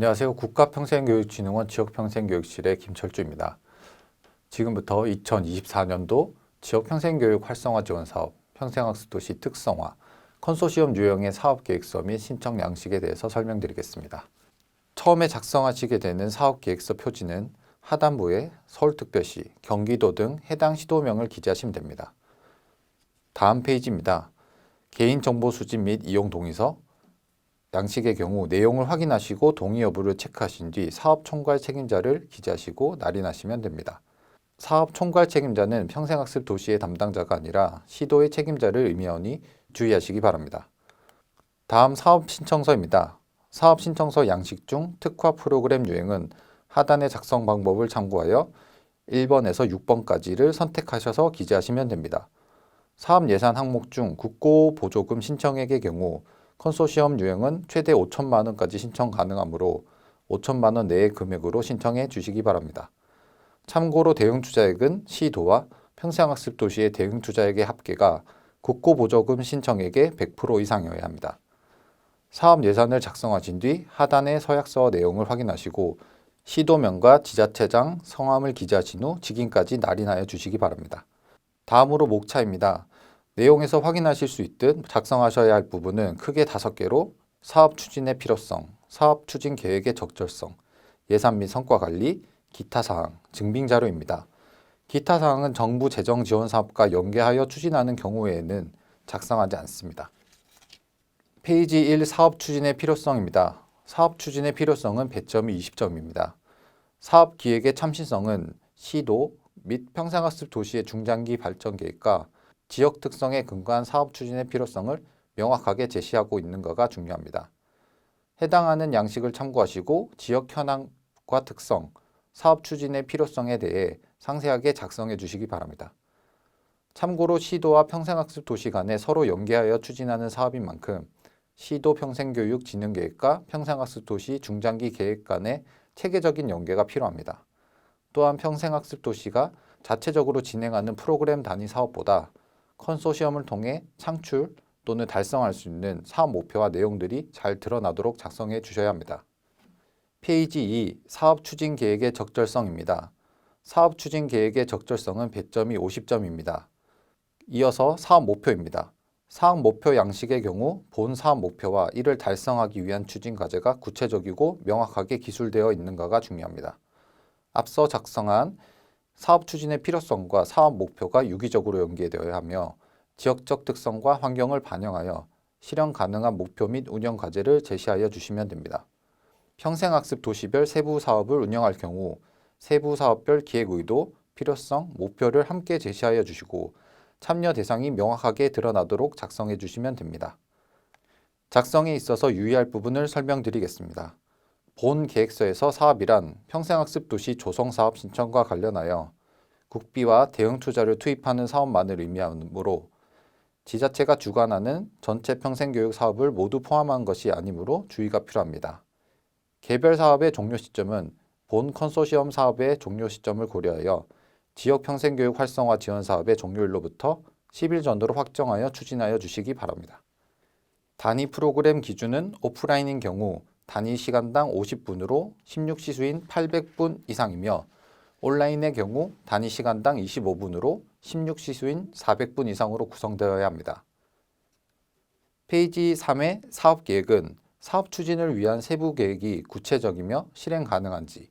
안녕하세요. 국가평생교육진흥원 지역평생교육실의 김철주입니다. 지금부터 2024년도 지역평생교육 활성화 지원사업, 평생학습도시 특성화, 컨소시엄 유형의 사업계획서 및 신청 양식에 대해서 설명드리겠습니다. 처음에 작성하시게 되는 사업계획서 표지는 하단부에 서울특별시, 경기도 등 해당 시도명을 기재하시면 됩니다. 다음 페이지입니다. 개인정보 수집 및 이용 동의서, 양식의 경우 내용을 확인하시고 동의 여부를 체크하신 뒤 사업 총괄 책임자를 기재하시고 날인하시면 됩니다. 사업 총괄 책임자는 평생학습 도시의 담당자가 아니라 시도의 책임자를 의미하니 주의하시기 바랍니다. 다음 사업 신청서입니다. 사업 신청서 양식 중 특화 프로그램 유형은 하단의 작성 방법을 참고하여 1번에서 6번까지를 선택하셔서 기재하시면 됩니다. 사업 예산 항목 중 국고 보조금 신청액의 경우 컨소시엄 유형은 최대 5천만 원까지 신청 가능하므로 5천만 원 내의 금액으로 신청해 주시기 바랍니다. 참고로 대응투자액은 시도와 평생학습 도시의 대응투자액의 합계가 국고 보조금 신청액의 100% 이상이어야 합니다. 사업 예산을 작성하신 뒤 하단의 서약서 내용을 확인하시고 시도명과 지자체장 성함을 기재하신 후 직인까지 날인하여 주시기 바랍니다. 다음으로 목차입니다. 내용에서 확인하실 수 있듯 작성하셔야 할 부분은 크게 5개로 사업 추진의 필요성, 사업 추진 계획의 적절성, 예산 및 성과 관리, 기타 사항, 증빙 자료입니다. 기타 사항은 정부 재정 지원 사업과 연계하여 추진하는 경우에는 작성하지 않습니다. 페이지 1 사업 추진의 필요성입니다. 사업 추진의 필요성은 배점이 20점입니다. 사업 기획의 참신성은 시도 및 평생학습 도시의 중장기 발전 계획과 지역 특성에 근거한 사업 추진의 필요성을 명확하게 제시하고 있는 것가 중요합니다. 해당하는 양식을 참고하시고 지역 현황과 특성, 사업 추진의 필요성에 대해 상세하게 작성해 주시기 바랍니다. 참고로 시도와 평생학습 도시 간에 서로 연계하여 추진하는 사업인 만큼 시도 평생교육 진흥계획과 평생학습 도시 중장기 계획 간의 체계적인 연계가 필요합니다. 또한 평생학습 도시가 자체적으로 진행하는 프로그램 단위 사업보다 컨소시엄을 통해 창출 또는 달성할 수 있는 사업 목표와 내용들이 잘 드러나도록 작성해 주셔야 합니다. 페이지 2 사업 추진 계획의 적절성입니다. 사업 추진 계획의 적절성은 배점이 50점입니다. 이어서 사업 목표입니다. 사업 목표 양식의 경우 본 사업 목표와 이를 달성하기 위한 추진 과제가 구체적이고 명확하게 기술되어 있는가가 중요합니다. 앞서 작성한 사업 추진의 필요성과 사업 목표가 유기적으로 연계되어야 하며 지역적 특성과 환경을 반영하여 실현 가능한 목표 및 운영 과제를 제시하여 주시면 됩니다. 평생학습 도시별 세부 사업을 운영할 경우 세부 사업별 기획 의도, 필요성, 목표를 함께 제시하여 주시고 참여 대상이 명확하게 드러나도록 작성해 주시면 됩니다. 작성에 있어서 유의할 부분을 설명드리겠습니다. 본 계획서에서 사업이란 평생학습 도시 조성 사업 신청과 관련하여 국비와 대응 투자를 투입하는 사업만을 의미하므로 지자체가 주관하는 전체 평생교육 사업을 모두 포함한 것이 아니므로 주의가 필요합니다. 개별 사업의 종료 시점은 본 컨소시엄 사업의 종료 시점을 고려하여 지역 평생교육 활성화 지원 사업의 종료일로부터 10일 전으로 확정하여 추진하여 주시기 바랍니다. 단위 프로그램 기준은 오프라인인 경우 단위 시간당 50분으로 16시수인 800분 이상이며 온라인의 경우 단위 시간당 25분으로 16시수인 400분 이상으로 구성되어야 합니다. 페이지 3의 사업계획은 사업 추진을 위한 세부 계획이 구체적이며 실행 가능한지,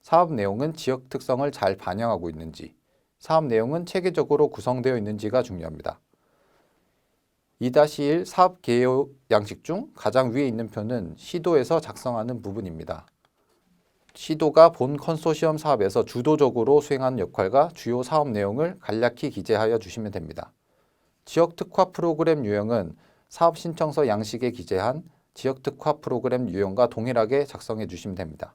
사업 내용은 지역 특성을 잘 반영하고 있는지, 사업 내용은 체계적으로 구성되어 있는지가 중요합니다. 2-1 사업 계획 양식 중 가장 위에 있는 표는 시도에서 작성하는 부분입니다. 시도가 본 컨소시엄 사업에서 주도적으로 수행하는 역할과 주요 사업 내용을 간략히 기재하여 주시면 됩니다. 지역 특화 프로그램 유형은 사업 신청서 양식에 기재한 지역 특화 프로그램 유형과 동일하게 작성해 주시면 됩니다.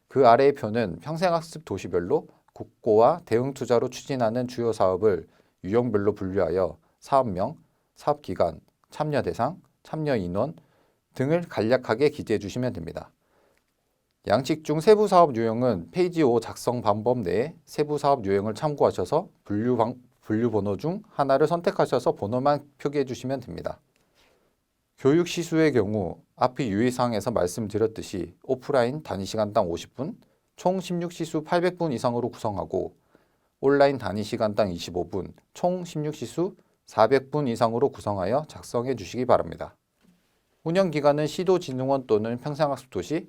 그 아래의 표는 평생학습 도시별로 국고와 대응 투자로 추진하는 주요 사업을 유형별로 분류하여 사업명, 사업기간, 참여 대상, 참여 인원 등을 간략하게 기재해 주시면 됩니다. 양식 중 세부 사업 유형은 페이지 5 작성 방법 내에 세부 사업 유형을 참고하셔서 분류 번호 중 하나를 선택하셔서 번호만 표기해 주시면 됩니다. 교육 시수의 경우 앞의 유의사항에서 말씀드렸듯이 오프라인 단위 시간당 50분, 총 16시수 800분 이상으로 구성하고 온라인 단위 시간당 25분, 총 16시수 400분 이상으로 구성하여 작성해 주시기 바랍니다. 운영기관은 시도진흥원 또는 평생학습도시,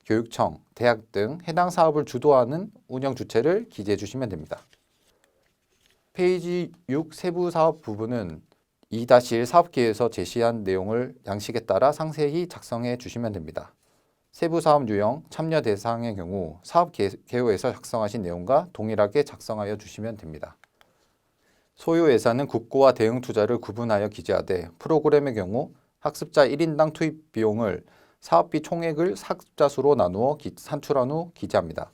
교육청, 대학 등 해당 사업을 주도하는 운영 주체를 기재해 주시면 됩니다. 페이지 6 세부 사업 부분은 2-1 사업계획에서 제시한 내용을 양식에 따라 상세히 작성해 주시면 됩니다. 세부 사업 유형, 참여 대상의 경우 사업 개요에서 작성하신 내용과 동일하게 작성하여 주시면 됩니다. 소요 예산은 국고와 대응 투자를 구분하여 기재하되 프로그램의 경우 학습자 1인당 투입 비용을 사업비 총액을 학습자 수로 나누어 산출한 후 기재합니다.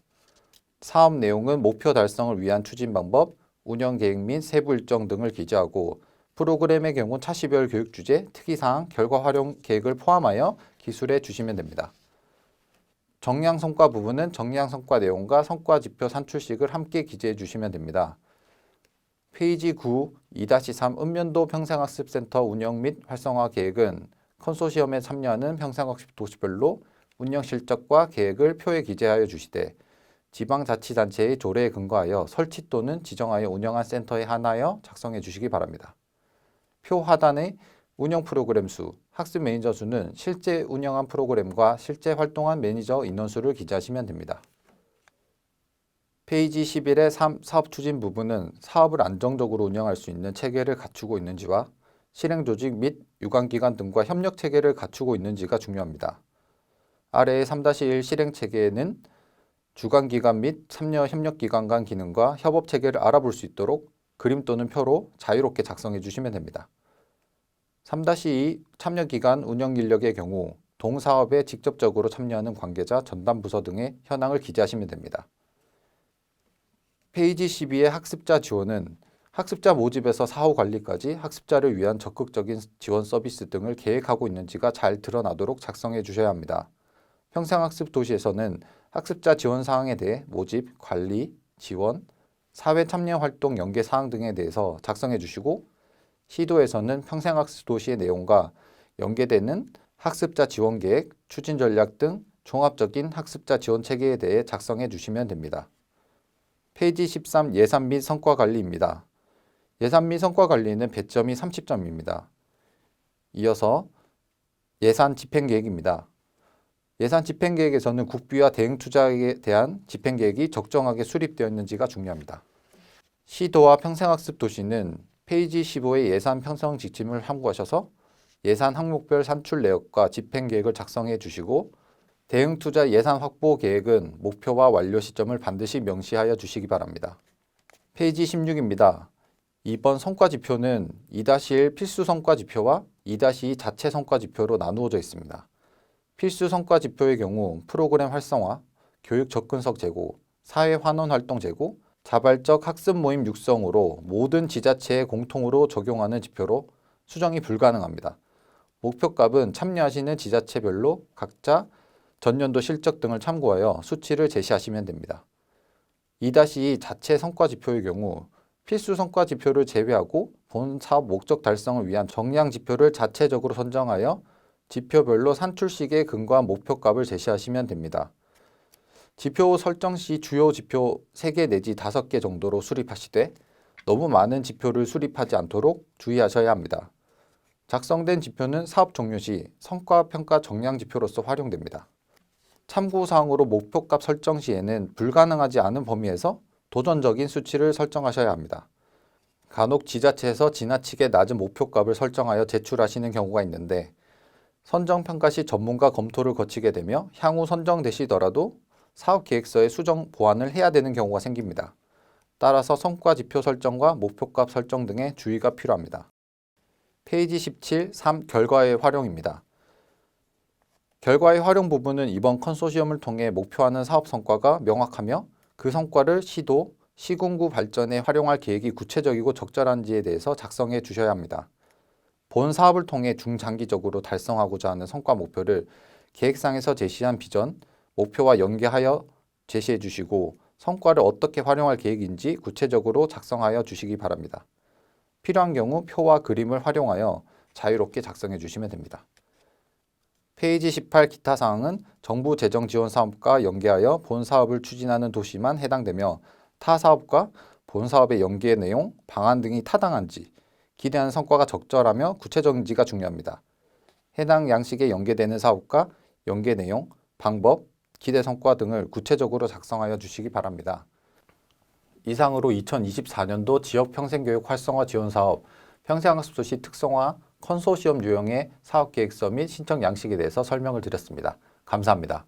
사업 내용은 목표 달성을 위한 추진 방법, 운영 계획 및 세부 일정 등을 기재하고 프로그램의 경우 차시별 교육 주제, 특이사항, 결과 활용 계획을 포함하여 기술해 주시면 됩니다. 정량 성과 부분은 정량 성과 내용과 성과 지표 산출식을 함께 기재해 주시면 됩니다. 페이지 9 2-3 읍면도 평생학습센터 운영 및 활성화 계획은 컨소시엄에 참여하는 평생학습 도시별로 운영 실적과 계획을 표에 기재하여 주시되 지방자치단체의 조례에 근거하여 설치 또는 지정하여 운영한 센터에 한하여 작성해 주시기 바랍니다. 표 하단의 운영 프로그램 수, 학습 매니저 수는 실제 운영한 프로그램과 실제 활동한 매니저 인원수를 기재하시면 됩니다. 페이지 11의 3 사업 추진 부분은 사업을 안정적으로 운영할 수 있는 체계를 갖추고 있는지와 실행 조직 및 유관기관 등과 협력 체계를 갖추고 있는지가 중요합니다. 아래의 3-1 실행 체계에는 주관기관 및 참여 협력기관 간 기능과 협업 체계를 알아볼 수 있도록 그림 또는 표로 자유롭게 작성해 주시면 됩니다. 3-2 참여기관 운영인력의 경우 동사업에 직접적으로 참여하는 관계자, 전담부서 등의 현황을 기재하시면 됩니다. 페이지 12의 학습자 지원은 학습자 모집에서 사후 관리까지 학습자를 위한 적극적인 지원 서비스 등을 계획하고 있는지가 잘 드러나도록 작성해 주셔야 합니다. 평생학습 도시에서는 학습자 지원 사항에 대해 모집, 관리, 지원, 사회 참여 활동 연계 사항 등에 대해서 작성해 주시고 시도에서는 평생학습 도시의 내용과 연계되는 학습자 지원 계획, 추진 전략 등 종합적인 학습자 지원 체계에 대해 작성해 주시면 됩니다. 페이지 13 예산 및 성과 관리입니다. 예산 및 성과 관리는 배점이 30점입니다. 이어서 예산 집행계획입니다. 예산 집행계획에서는 국비와 대응 투자에 대한 집행계획이 적정하게 수립되어 있는지가 중요합니다. 시도와 평생학습 도시는 페이지 15의 예산 편성 지침을 참고하셔서 예산 항목별 산출 내역과 집행계획을 작성해 주시고 대응 투자 예산 확보 계획은 목표와 완료 시점을 반드시 명시하여 주시기 바랍니다. 페이지 16입니다. 2번 성과지표는 2-1 필수 성과지표와 2-2 자체 성과지표로 나누어져 있습니다. 필수 성과지표의 경우 프로그램 활성화, 교육 접근성 제고, 사회 환원 활동 제고, 자발적 학습 모임 육성으로 모든 지자체에 공통으로 적용하는 지표로 수정이 불가능합니다. 목표값은 참여하시는 지자체별로 각자 전년도 실적 등을 참고하여 수치를 제시하시면 됩니다. 2-2 자체 성과지표의 경우 필수 성과지표를 제외하고 본 사업 목적 달성을 위한 정량 지표를 자체적으로 선정하여 지표별로 산출식에 근거한 목표값을 제시하시면 됩니다. 지표 설정 시 주요 지표 3개 내지 5개 정도로 수립하시되 너무 많은 지표를 수립하지 않도록 주의하셔야 합니다. 작성된 지표는 사업 종료 시 성과평가 정량 지표로서 활용됩니다. 참고사항으로 목표값 설정 시에는 불가능하지 않은 범위에서 도전적인 수치를 설정하셔야 합니다. 간혹 지자체에서 지나치게 낮은 목표값을 설정하여 제출하시는 경우가 있는데 선정평가 시 전문가 검토를 거치게 되며 향후 선정되시더라도 사업계획서에 수정 보완을 해야 되는 경우가 생깁니다. 따라서 성과지표 설정과 목표값 설정 등에 주의가 필요합니다. 페이지 17, 3 결과의 활용입니다. 결과의 활용 부분은 이번 컨소시엄을 통해 목표하는 사업 성과가 명확하며 그 성과를 시도, 시군구 발전에 활용할 계획이 구체적이고 적절한지에 대해서 작성해 주셔야 합니다. 본 사업을 통해 중장기적으로 달성하고자 하는 성과 목표를 계획상에서 제시한 비전, 목표와 연계하여 제시해 주시고 성과를 어떻게 활용할 계획인지 구체적으로 작성하여 주시기 바랍니다. 필요한 경우 표와 그림을 활용하여 자유롭게 작성해 주시면 됩니다. 페이지 18 기타 사항은 정부 재정 지원 사업과 연계하여 본 사업을 추진하는 도시만 해당되며 타 사업과 본 사업의 연계 내용, 방안 등이 타당한지, 기대하는 성과가 적절하며 구체적인지가 중요합니다. 해당 양식에 연계되는 사업과 연계 내용, 방법, 기대 성과 등을 구체적으로 작성하여 주시기 바랍니다. 이상으로 2024년도 지역평생교육 활성화 지원 사업, 평생학습도시 특성화 컨소시엄 유형의 사업계획서 및 신청 양식에 대해서 설명을 드렸습니다. 감사합니다.